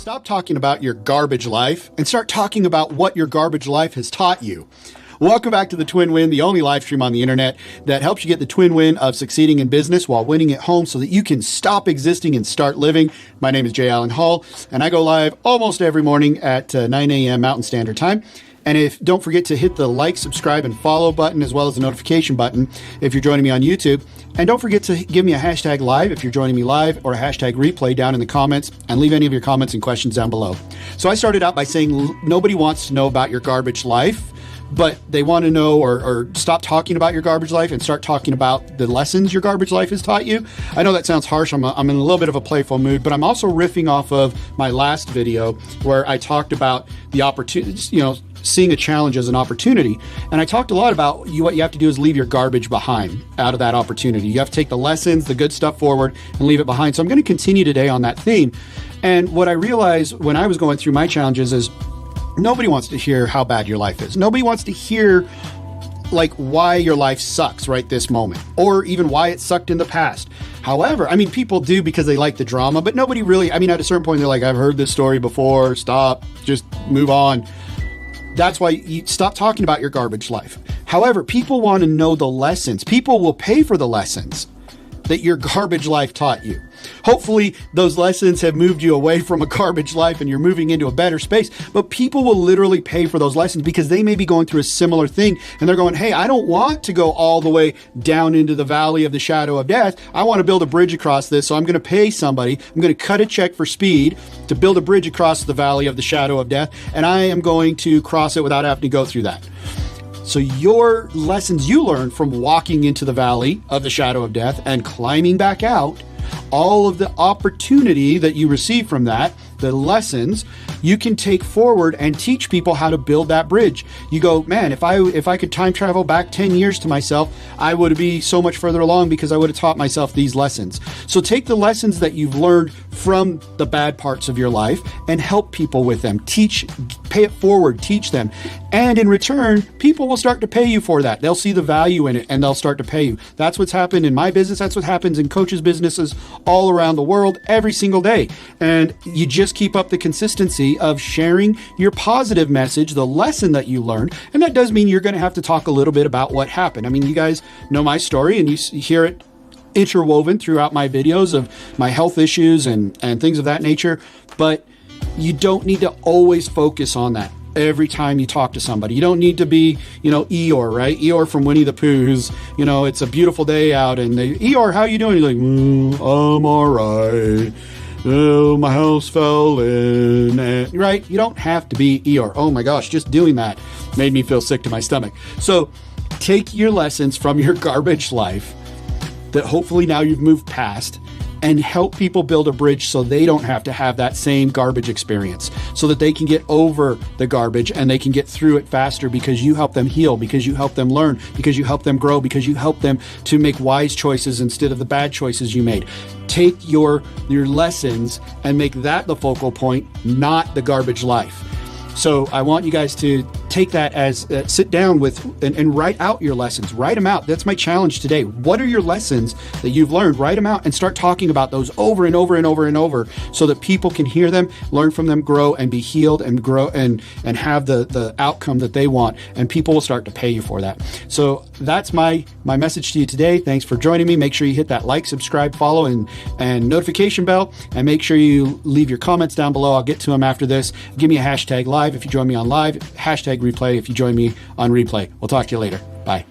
Stop talking about your garbage life and start talking about what your garbage life has taught you. Welcome back to the Twin Win, the only live stream on the internet that helps you get the twin win of succeeding in business while winning at home so that you can stop existing and start living. My name is Jay Allen Hall, and I go live almost every morning at 9 a.m. Mountain Standard Time. And don't forget to hit the like, subscribe, and follow button, as well as the notification button if you're joining me on YouTube. And don't forget to give me a hashtag live if you're joining me live, or a hashtag replay down in the comments, and leave any of your comments and questions down below. So I started out by saying nobody wants to know about your garbage life, but they want to know or stop talking about your garbage life and start talking about the lessons your garbage life has taught you. I know that sounds harsh. I'm in a little bit of a playful mood, but I'm also riffing off of my last video where I talked about the opportunities, seeing a challenge as an opportunity. And I talked a lot about what you have to do is leave your garbage behind out of that opportunity. You have to take the lessons, the good stuff forward and leave it behind. So I'm going to continue today on that theme. And what I realized when I was going through my challenges is nobody wants to hear how bad your life is. Nobody wants to hear why your life sucks right this moment, or even why it sucked in the past. However, people do because they like the drama, but nobody really, at a certain point, they're like, I've heard this story before, stop, just move on. That's why you stop talking about your garbage life. However, people want to know the lessons. People will pay for the lessons that your garbage life taught you. Hopefully those lessons have moved you away from a garbage life and you're moving into a better space, but people will literally pay for those lessons because they may be going through a similar thing and they're going, hey, I don't want to go all the way down into the valley of the shadow of death. I want to build a bridge across this. So I'm going to pay somebody. I'm going to cut a check for speed to build a bridge across the valley of the shadow of death. And I am going to cross it without having to go through that. So your lessons you learned from walking into the valley of the shadow of death and climbing back out, all of the opportunity that you receive from that, the lessons, you can take forward and teach people how to build that bridge. You go, man, if I could time travel back 10 years to myself, I would be so much further along because I would have taught myself these lessons. So take the lessons that you've learned from the bad parts of your life and help people with them. Pay it forward, teach them. And in return, people will start to pay you for that. They'll see the value in it and they'll start to pay you. That's what's happened in my business. That's what happens in coaches' businesses all around the world every single day. And you just keep up the consistency of sharing your positive message, the lesson that you learned. And that does mean you're going to have to talk a little bit about what happened. You guys know my story and you hear it interwoven throughout my videos of my health issues and things of that nature. But you don't need to always focus on that every time you talk to somebody. You don't need to be, Eeyore, right? Eeyore from Winnie the Pooh, who's, it's a beautiful day out and Eeyore, how you doing? You're like, I'm all right. Oh, my house fell in. Right? You don't have to be Eeyore. Oh my gosh, just doing that made me feel sick to my stomach. So take your lessons from your garbage life that hopefully now you've moved past and help people build a bridge so they don't have to have that same garbage experience, so that they can get over the garbage and they can get through it faster because you help them heal, because you help them learn, because you help them grow, because you help them to make wise choices instead of the bad choices you made. Take your lessons and make that the focal point, not the garbage life. So I want you guys to take that as sit down with and write out your lessons. Write them out. That's my challenge today. What are your lessons that you've learned? Write them out and start talking about those over and over and over and over so that people can hear them, learn from them, grow and be healed and grow and have the outcome that they want. And people will start to pay you for that. So that's my message to you today. Thanks for joining me. Make sure you hit that like, subscribe, follow, and notification bell. And make sure you leave your comments down below. I'll get to them after this. Give me a hashtag live if you join me on live, hashtag replay if you join me on replay. We'll talk to you later. Bye.